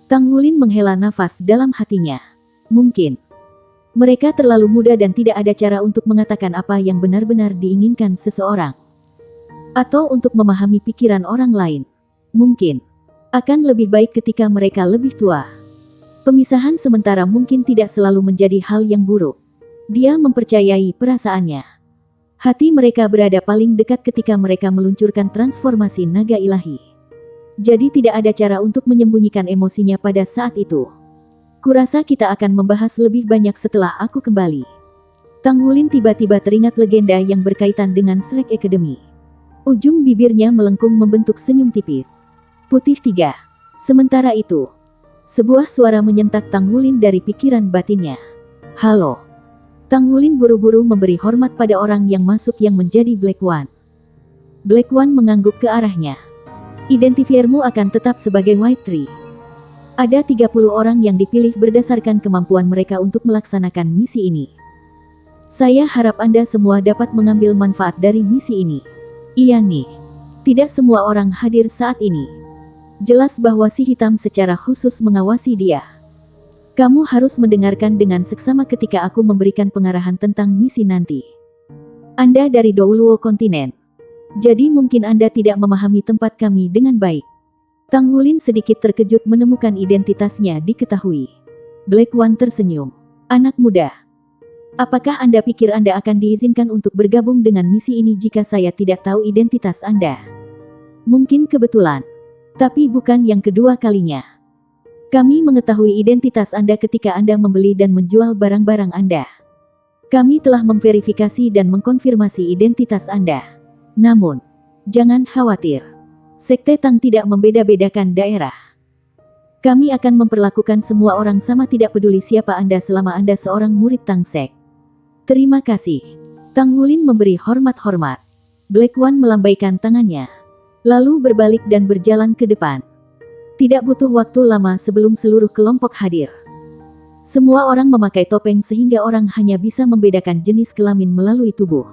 Tang Wulin menghela nafas dalam hatinya. Mungkin mereka terlalu muda dan tidak ada cara untuk mengatakan apa yang benar-benar diinginkan seseorang. Atau untuk memahami pikiran orang lain. Mungkin akan lebih baik ketika mereka lebih tua. Pemisahan sementara mungkin tidak selalu menjadi hal yang buruk. Dia mempercayai perasaannya. Hati mereka berada paling dekat ketika mereka meluncurkan transformasi naga ilahi. Jadi tidak ada cara untuk menyembunyikan emosinya pada saat itu. Kurasa kita akan membahas lebih banyak setelah aku kembali. Tang Wulin tiba-tiba teringat legenda yang berkaitan dengan Shrek Academy. Ujung bibirnya melengkung membentuk senyum tipis. Putih 3. Sementara itu, sebuah suara menyentak Tang Wulin dari pikiran batinnya. Halo. Tang Wulin buru-buru memberi hormat pada orang yang masuk yang menjadi Black One. Black One mengangguk ke arahnya. Identifiermu akan tetap sebagai White Tree. Ada 30 orang yang dipilih berdasarkan kemampuan mereka untuk melaksanakan misi ini. Saya harap Anda semua dapat mengambil manfaat dari misi ini. Iya nih. Tidak semua orang hadir saat ini. Jelas bahwa si hitam secara khusus mengawasi dia. Kamu harus mendengarkan dengan seksama ketika aku memberikan pengarahan tentang misi nanti. Anda dari Douluo kontinen. Jadi mungkin Anda tidak memahami tempat kami dengan baik. Tang Wulin sedikit terkejut menemukan identitasnya diketahui. Black One tersenyum. Anak muda. Apakah Anda pikir Anda akan diizinkan untuk bergabung dengan misi ini jika saya tidak tahu identitas Anda? Mungkin kebetulan. Tapi bukan yang kedua kalinya. Kami mengetahui identitas Anda ketika Anda membeli dan menjual barang-barang Anda. Kami telah memverifikasi dan mengkonfirmasi identitas Anda. Namun, jangan khawatir. Sekte Tang tidak membeda-bedakan daerah. Kami akan memperlakukan semua orang sama, tidak peduli siapa Anda selama Anda seorang murid Tang Sek. Terima kasih. Tang Hulin memberi hormat-hormat. Black One melambaikan tangannya, lalu berbalik dan berjalan ke depan. Tidak butuh waktu lama sebelum seluruh kelompok hadir. Semua orang memakai topeng sehingga orang hanya bisa membedakan jenis kelamin melalui tubuh.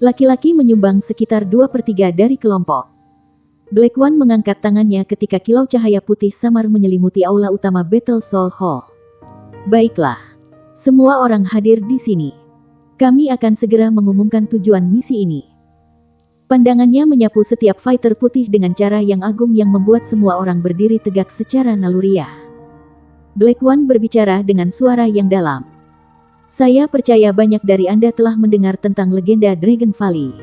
Laki-laki menyumbang sekitar 2/3 dari kelompok. Black One mengangkat tangannya ketika kilau cahaya putih samar menyelimuti aula utama Battle Soul Hall. Baiklah. Semua orang hadir di sini. Kami akan segera mengumumkan tujuan misi ini. Pandangannya menyapu setiap fighter putih dengan cara yang agung yang membuat semua orang berdiri tegak secara naluriah. Black One berbicara dengan suara yang dalam. Saya percaya banyak dari Anda telah mendengar tentang legenda Dragon Valley.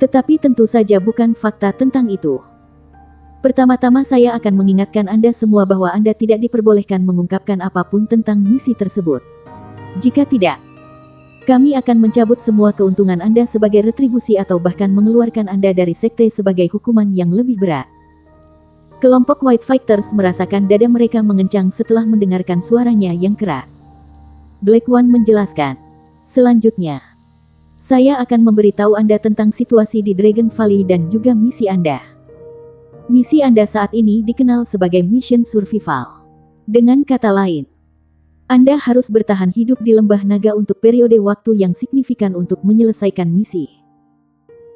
Tetapi tentu saja bukan fakta tentang itu. Pertama-tama saya akan mengingatkan Anda semua bahwa Anda tidak diperbolehkan mengungkapkan apapun tentang misi tersebut. Jika tidak, kami akan mencabut semua keuntungan Anda sebagai retribusi atau bahkan mengeluarkan Anda dari sekte sebagai hukuman yang lebih berat. Kelompok White Fighters merasakan dada mereka mengencang setelah mendengarkan suaranya yang keras. Black One menjelaskan, selanjutnya, saya akan memberitahu Anda tentang situasi di Dragon Valley dan juga misi Anda. Misi Anda saat ini dikenal sebagai Mission Survival. Dengan kata lain, Anda harus bertahan hidup di lembah naga untuk periode waktu yang signifikan untuk menyelesaikan misi.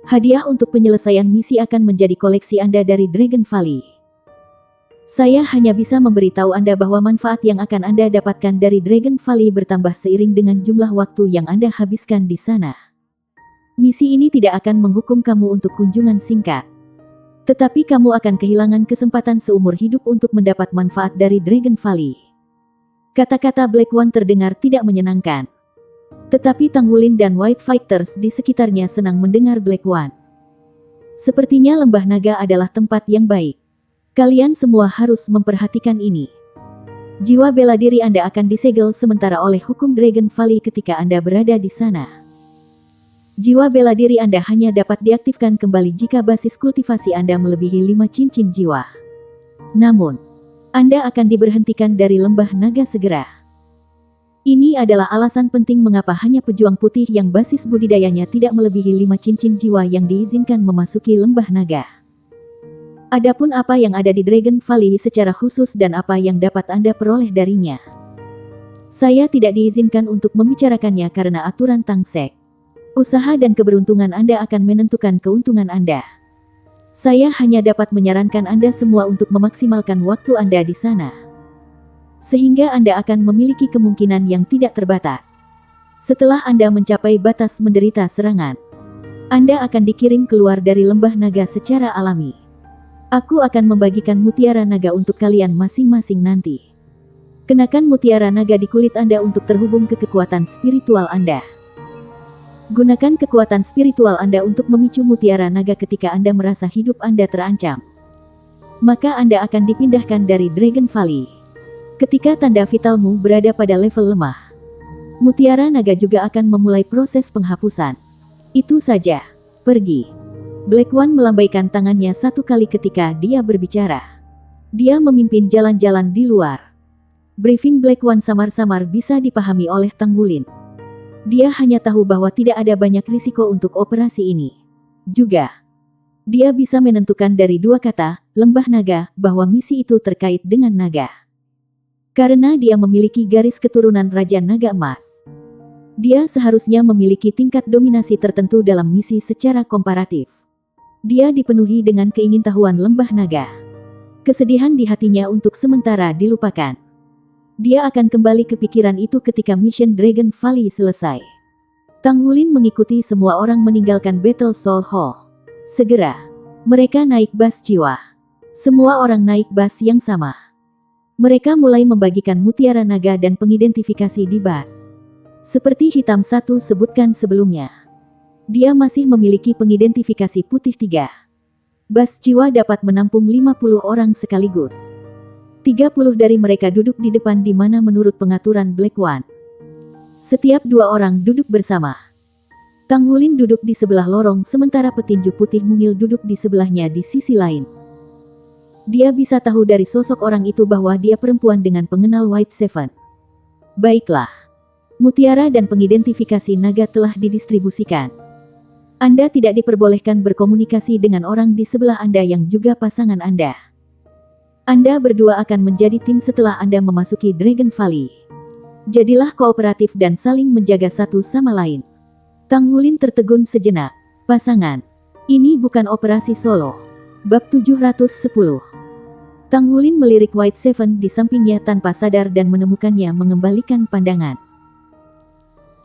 Hadiah untuk penyelesaian misi akan menjadi koleksi Anda dari Dragon Valley. Saya hanya bisa memberitahu Anda bahwa manfaat yang akan Anda dapatkan dari Dragon Valley bertambah seiring dengan jumlah waktu yang Anda habiskan di sana. Misi ini tidak akan menghukum kamu untuk kunjungan singkat. Tetapi kamu akan kehilangan kesempatan seumur hidup untuk mendapat manfaat dari Dragon Valley. Kata-kata Black One terdengar tidak menyenangkan. Tetapi Tang Hulin dan White Fighters di sekitarnya senang mendengar Black One. Sepertinya lembah naga adalah tempat yang baik. Kalian semua harus memperhatikan ini. Jiwa bela diri Anda akan disegel sementara oleh hukum Dragon Valley ketika Anda berada di sana. Jiwa bela diri Anda hanya dapat diaktifkan kembali jika basis kultivasi Anda melebihi 5 cincin jiwa. Namun, Anda akan diberhentikan dari lembah naga segera. Ini adalah alasan penting mengapa hanya pejuang putih yang basis budidayanya tidak melebihi 5 cincin jiwa yang diizinkan memasuki lembah naga. Adapun apa yang ada di Dragon Valley secara khusus dan apa yang dapat Anda peroleh darinya, saya tidak diizinkan untuk membicarakannya karena aturan Tang Sek. Usaha dan keberuntungan Anda akan menentukan keuntungan Anda. Saya hanya dapat menyarankan Anda semua untuk memaksimalkan waktu Anda di sana. Sehingga Anda akan memiliki kemungkinan yang tidak terbatas. Setelah Anda mencapai batas menderita serangan, Anda akan dikirim keluar dari lembah naga secara alami. Aku akan membagikan mutiara naga untuk kalian masing-masing nanti. Kenakan mutiara naga di kulit Anda untuk terhubung ke kekuatan spiritual Anda. Gunakan kekuatan spiritual Anda untuk memicu mutiara naga ketika Anda merasa hidup Anda terancam. Maka Anda akan dipindahkan dari Dragon Valley. Ketika tanda vitalmu berada pada level lemah, mutiara naga juga akan memulai proses penghapusan. Itu saja. Pergi. Black One melambaikan tangannya satu kali ketika dia berbicara. Dia memimpin jalan-jalan di luar. Briefing Black One samar-samar bisa dipahami oleh Tang Hulin. Dia hanya tahu bahwa tidak ada banyak risiko untuk operasi ini. Juga, dia bisa menentukan dari dua kata, lembah naga, bahwa misi itu terkait dengan naga. Karena dia memiliki garis keturunan Raja Naga Emas, dia seharusnya memiliki tingkat dominasi tertentu dalam misi secara komparatif. Dia dipenuhi dengan keingintahuan lembah naga. Kesedihan di hatinya untuk sementara dilupakan. Dia akan kembali ke pikiran itu ketika mission Dragon Valley selesai. Tang Hulin mengikuti semua orang meninggalkan Battle Soul Hall. Segera, mereka naik bas jiwa. Semua orang naik bas yang sama. Mereka mulai membagikan mutiara naga dan pengidentifikasi di bas. Seperti hitam satu sebutkan sebelumnya, dia masih memiliki pengidentifikasi putih 3. Bus jiwa dapat menampung 50 orang sekaligus. 30 dari mereka duduk di depan di mana menurut pengaturan Black One, setiap 2 orang duduk bersama. Tang Wulin duduk di sebelah lorong sementara petinju putih mungil duduk di sebelahnya di sisi lain. Dia bisa tahu dari sosok orang itu bahwa dia perempuan dengan pengenal White Seven. Baiklah. Mutiara dan pengidentifikasi naga telah didistribusikan. Anda tidak diperbolehkan berkomunikasi dengan orang di sebelah Anda yang juga pasangan Anda. Anda berdua akan menjadi tim setelah Anda memasuki Dragon Valley. Jadilah kooperatif dan saling menjaga satu sama lain. Tang Wulin tertegun sejenak. Pasangan. Ini bukan operasi solo. Bab 710. Tang Wulin melirik White Seven di sampingnya tanpa sadar dan menemukannya mengembalikan pandangan.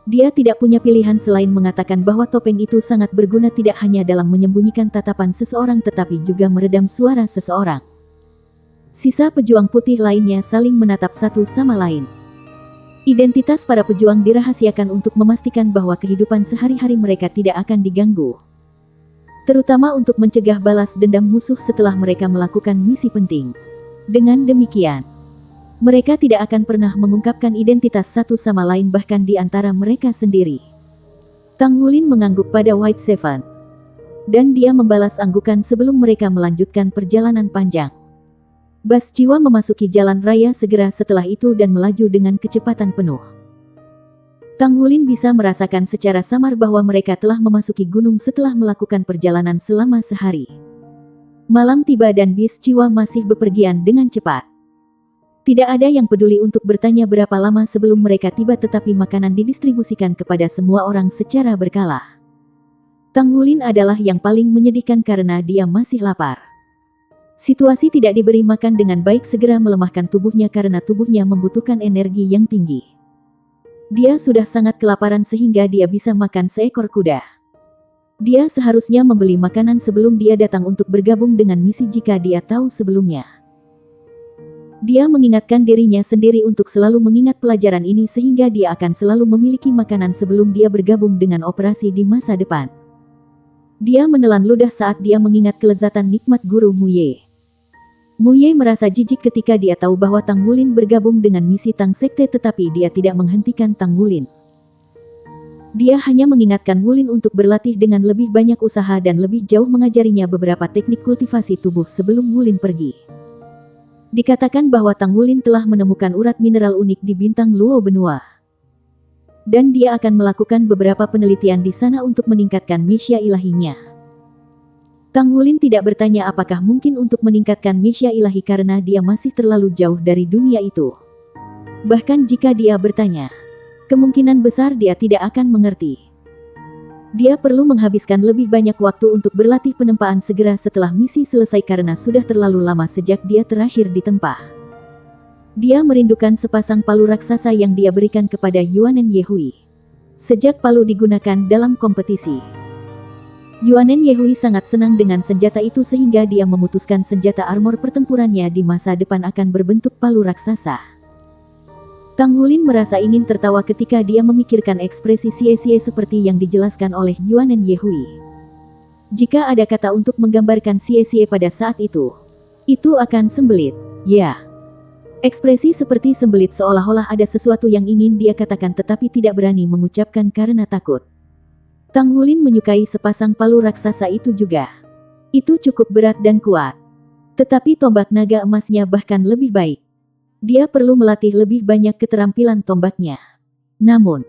Dia tidak punya pilihan selain mengatakan bahwa topeng itu sangat berguna tidak hanya dalam menyembunyikan tatapan seseorang tetapi juga meredam suara seseorang. Sisa pejuang putih lainnya saling menatap satu sama lain. Identitas para pejuang dirahasiakan untuk memastikan bahwa kehidupan sehari-hari mereka tidak akan diganggu. Terutama untuk mencegah balas dendam musuh setelah mereka melakukan misi penting. Dengan demikian, mereka tidak akan pernah mengungkapkan identitas satu sama lain bahkan di antara mereka sendiri. Tang Wulin mengangguk pada White Seven. Dan dia membalas anggukan sebelum mereka melanjutkan perjalanan panjang. Bus jiwa memasuki jalan raya segera setelah itu dan melaju dengan kecepatan penuh. Tang Wulin bisa merasakan secara samar bahwa mereka telah memasuki gunung setelah melakukan perjalanan selama sehari. Malam tiba dan bis jiwa masih bepergian dengan cepat. Tidak ada yang peduli untuk bertanya berapa lama sebelum mereka tiba tetapi makanan didistribusikan kepada semua orang secara berkala. Tang Wulin adalah yang paling menyedihkan karena dia masih lapar. Situasi tidak diberi makan dengan baik segera melemahkan tubuhnya karena tubuhnya membutuhkan energi yang tinggi. Dia sudah sangat kelaparan sehingga dia bisa makan seekor kuda. Dia seharusnya membeli makanan sebelum dia datang untuk bergabung dengan misi jika dia tahu sebelumnya. Dia mengingatkan dirinya sendiri untuk selalu mengingat pelajaran ini sehingga dia akan selalu memiliki makanan sebelum dia bergabung dengan operasi di masa depan. Dia menelan ludah saat dia mengingat kelezatan nikmat guru Muye. Muye merasa jijik ketika dia tahu bahwa Tang Wulin bergabung dengan misi Tang Sekte tetapi dia tidak menghentikan Tang Wulin. Dia hanya mengingatkan Wulin untuk berlatih dengan lebih banyak usaha dan lebih jauh mengajarinya beberapa teknik kultivasi tubuh sebelum Wulin pergi. Dikatakan bahwa Tang Wulin telah menemukan urat mineral unik di bintang Luo Benua. Dan dia akan melakukan beberapa penelitian di sana untuk meningkatkan misya ilahinya. Tang Wulin tidak bertanya apakah mungkin untuk meningkatkan misya ilahi karena dia masih terlalu jauh dari dunia itu. Bahkan jika dia bertanya, kemungkinan besar dia tidak akan mengerti. Dia perlu menghabiskan lebih banyak waktu untuk berlatih penempaan segera setelah misi selesai karena sudah terlalu lama sejak dia terakhir ditempa. Dia merindukan sepasang palu raksasa yang dia berikan kepada Yuanen Yehui. Sejak palu digunakan dalam kompetisi. Yuanen Yehui sangat senang dengan senjata itu sehingga dia memutuskan senjata armor pertempurannya di masa depan akan berbentuk palu raksasa. Tang Wulin merasa ingin tertawa ketika dia memikirkan ekspresi sia-sia seperti yang dijelaskan oleh Yuanen Yehui. Jika ada kata untuk menggambarkan sia-sia pada saat itu akan sembelit, ya. Ekspresi seperti sembelit seolah-olah ada sesuatu yang ingin dia katakan tetapi tidak berani mengucapkan karena takut. Tang Wulin menyukai sepasang palu raksasa itu juga. Itu cukup berat dan kuat. Tetapi tombak naga emasnya bahkan lebih baik. Dia perlu melatih lebih banyak keterampilan tombaknya. Namun,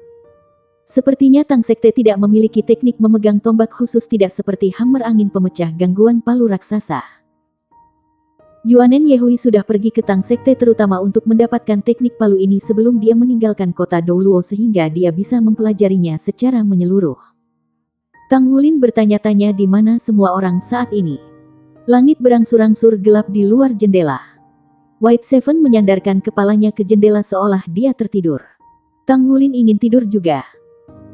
sepertinya Tang Sekte tidak memiliki teknik memegang tombak khusus tidak seperti hammer angin pemecah gangguan palu raksasa. Yuanen Yehui sudah pergi ke Tang Sekte terutama untuk mendapatkan teknik palu ini sebelum dia meninggalkan kota Douluo sehingga dia bisa mempelajarinya secara menyeluruh. Tang Wulin bertanya-tanya di mana semua orang saat ini. Langit berangsur-angsur gelap di luar jendela. White Seven menyandarkan kepalanya ke jendela seolah dia tertidur. Tang Wulin ingin tidur juga.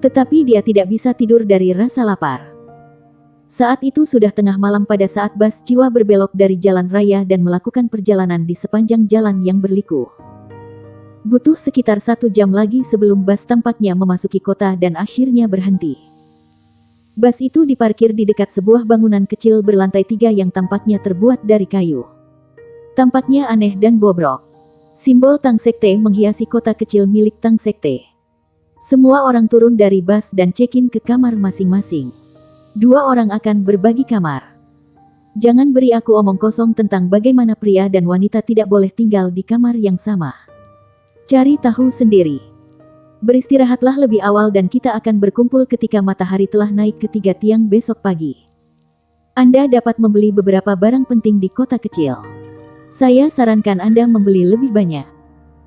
Tetapi dia tidak bisa tidur dari rasa lapar. Saat itu sudah tengah malam pada saat bus jiwa berbelok dari jalan raya dan melakukan perjalanan di sepanjang jalan yang berliku. Butuh sekitar 1 jam lagi sebelum bus tampaknya memasuki kota dan akhirnya berhenti. Bus itu diparkir di dekat sebuah bangunan kecil berlantai 3 yang tampaknya terbuat dari kayu. Tampaknya aneh dan bobrok. Simbol Tang Sekte menghiasi kota kecil milik Tang Sekte. Semua orang turun dari bus dan check-in ke kamar masing-masing. 2 orang akan berbagi kamar. Jangan beri aku omong kosong tentang bagaimana pria dan wanita tidak boleh tinggal di kamar yang sama. Cari tahu sendiri. Beristirahatlah lebih awal dan kita akan berkumpul ketika matahari telah naik ke 3 tiang besok pagi. Anda dapat membeli beberapa barang penting di kota kecil. Saya sarankan Anda membeli lebih banyak.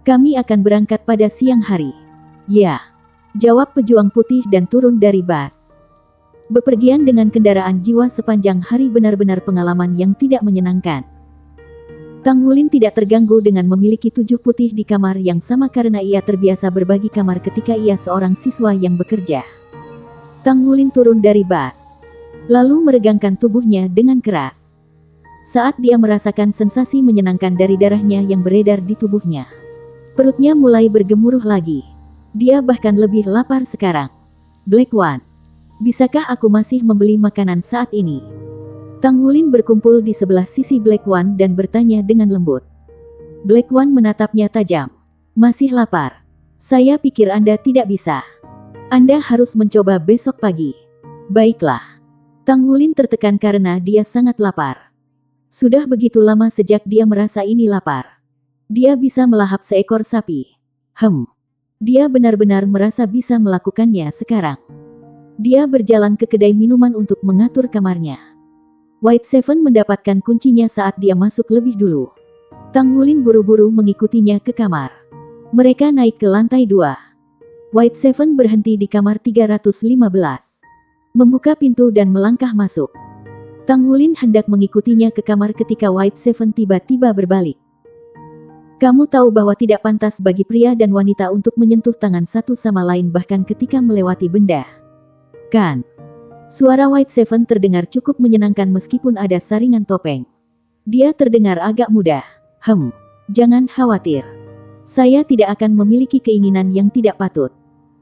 Kami akan berangkat pada siang hari. Ya, jawab pejuang putih dan turun dari bus. Bepergian dengan kendaraan jiwa sepanjang hari benar-benar pengalaman yang tidak menyenangkan. Tang Wulin tidak terganggu dengan memiliki 7 putih di kamar yang sama karena ia terbiasa berbagi kamar ketika ia seorang siswa yang bekerja. Tang Wulin turun dari bus, lalu meregangkan tubuhnya dengan keras. Saat dia merasakan sensasi menyenangkan dari darahnya yang beredar di tubuhnya, perutnya mulai bergemuruh lagi. Dia bahkan lebih lapar sekarang. Black One, bisakah aku masih membeli makanan saat ini? Tang Wulin berkumpul di sebelah sisi Black One dan bertanya dengan lembut. Black One menatapnya tajam. Masih lapar? Saya pikir Anda tidak bisa. Anda harus mencoba besok pagi. Baiklah. Tang Wulin tertekan karena dia sangat lapar. Sudah begitu lama sejak dia merasa ini lapar. Dia bisa melahap seekor sapi. Dia benar-benar merasa bisa melakukannya sekarang. Dia berjalan ke kedai minuman untuk mengatur kamarnya. White Seven mendapatkan kuncinya saat dia masuk lebih dulu. Tang Wulin buru-buru mengikutinya ke kamar. Mereka naik ke lantai 2. White Seven berhenti di kamar 315. Membuka pintu dan melangkah masuk. Tang Wulin hendak mengikutinya ke kamar ketika White Seven tiba-tiba berbalik. Kamu tahu bahwa tidak pantas bagi pria dan wanita untuk menyentuh tangan satu sama lain bahkan ketika melewati benda. Kan? Suara White Seven terdengar cukup menyenangkan meskipun ada saringan topeng. Dia terdengar agak mudah. Jangan khawatir. Saya tidak akan memiliki keinginan yang tidak patut.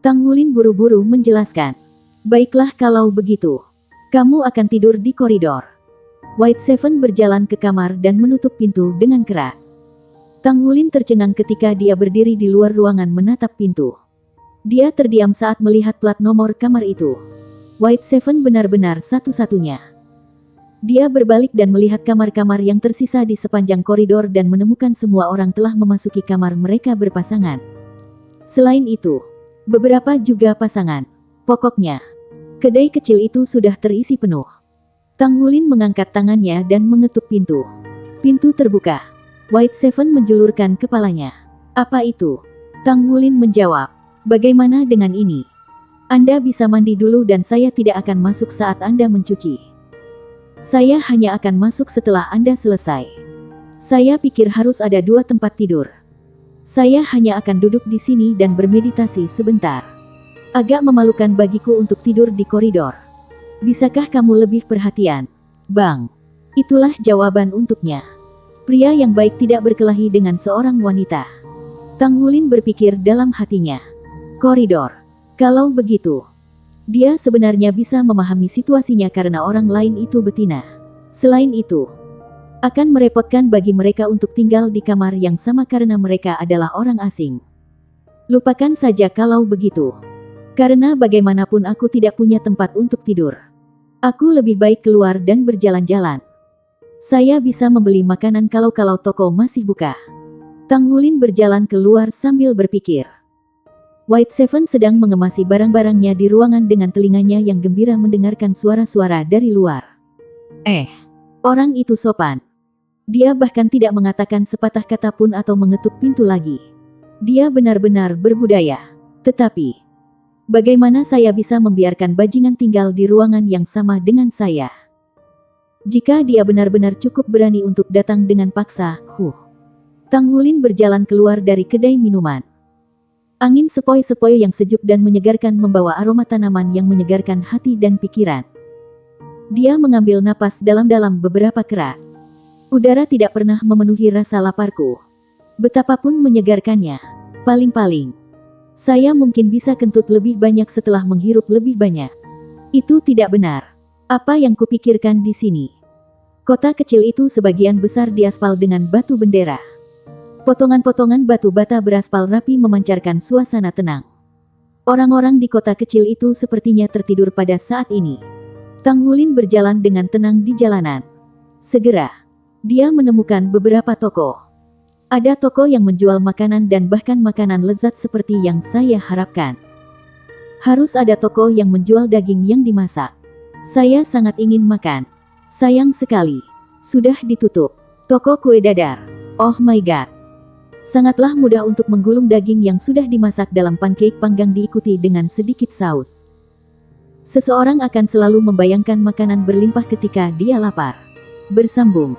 Tang Wulin buru-buru menjelaskan. Baiklah kalau begitu. Kamu akan tidur di koridor. White Seven berjalan ke kamar dan menutup pintu dengan keras. Tang Wulin tercengang ketika dia berdiri di luar ruangan menatap pintu. Dia terdiam saat melihat plat nomor kamar itu. White Seven benar-benar satu-satunya. Dia berbalik dan melihat kamar-kamar yang tersisa di sepanjang koridor dan menemukan semua orang telah memasuki kamar mereka berpasangan. Selain itu, beberapa juga pasangan. Pokoknya, kedai kecil itu sudah terisi penuh. Tang Wulin mengangkat tangannya dan mengetuk pintu. Pintu terbuka. White Seven menjulurkan kepalanya. Apa itu? Tang Wulin menjawab. Bagaimana dengan ini? Anda bisa mandi dulu dan saya tidak akan masuk saat Anda mencuci. Saya hanya akan masuk setelah Anda selesai. Saya pikir harus ada 2 tempat tidur. Saya hanya akan duduk di sini dan bermeditasi sebentar. Agak memalukan bagiku untuk tidur di koridor. Bisakah kamu lebih perhatian? Bang. Itulah jawaban untuknya. Pria yang baik tidak berkelahi dengan seorang wanita. Tang Wulin berpikir dalam hatinya. Koridor. Kalau begitu, dia sebenarnya bisa memahami situasinya karena orang lain itu betina. Selain itu, akan merepotkan bagi mereka untuk tinggal di kamar yang sama karena mereka adalah orang asing. Lupakan saja kalau begitu. Karena bagaimanapun aku tidak punya tempat untuk tidur. Aku lebih baik keluar dan berjalan-jalan. Saya bisa membeli makanan kalau toko masih buka. Tang Wulin berjalan keluar sambil berpikir. White Seven sedang mengemasi barang-barangnya di ruangan dengan telinganya yang gembira mendengarkan suara-suara dari luar. Orang itu sopan. Dia bahkan tidak mengatakan sepatah kata pun atau mengetuk pintu lagi. Dia benar-benar berbudaya. Tetapi, bagaimana saya bisa membiarkan bajingan tinggal di ruangan yang sama dengan saya? Jika dia benar-benar cukup berani untuk datang dengan paksa, Tang Wulin berjalan keluar dari kedai minuman. Angin sepoi-sepoi yang sejuk dan menyegarkan membawa aroma tanaman yang menyegarkan hati dan pikiran. Dia mengambil napas dalam-dalam beberapa keras. Udara tidak pernah memenuhi rasa laparku. Betapapun menyegarkannya. Paling-paling, saya mungkin bisa kentut lebih banyak setelah menghirup lebih banyak. Itu tidak benar. Apa yang kupikirkan di sini? Kota kecil itu sebagian besar diaspal dengan batu bendera. Potongan-potongan batu bata beraspal rapi memancarkan suasana tenang. Orang-orang di kota kecil itu sepertinya tertidur pada saat ini. Tang Wulin berjalan dengan tenang di jalanan. Segera, dia menemukan beberapa toko. Ada toko yang menjual makanan dan bahkan makanan lezat seperti yang saya harapkan. Harus ada toko yang menjual daging yang dimasak. Saya sangat ingin makan. Sayang sekali, sudah ditutup. Toko kue dadar. Oh my god. Sangatlah mudah untuk menggulung daging yang sudah dimasak dalam pancake panggang diikuti dengan sedikit saus. Seseorang akan selalu membayangkan makanan berlimpah ketika dia lapar. Bersambung.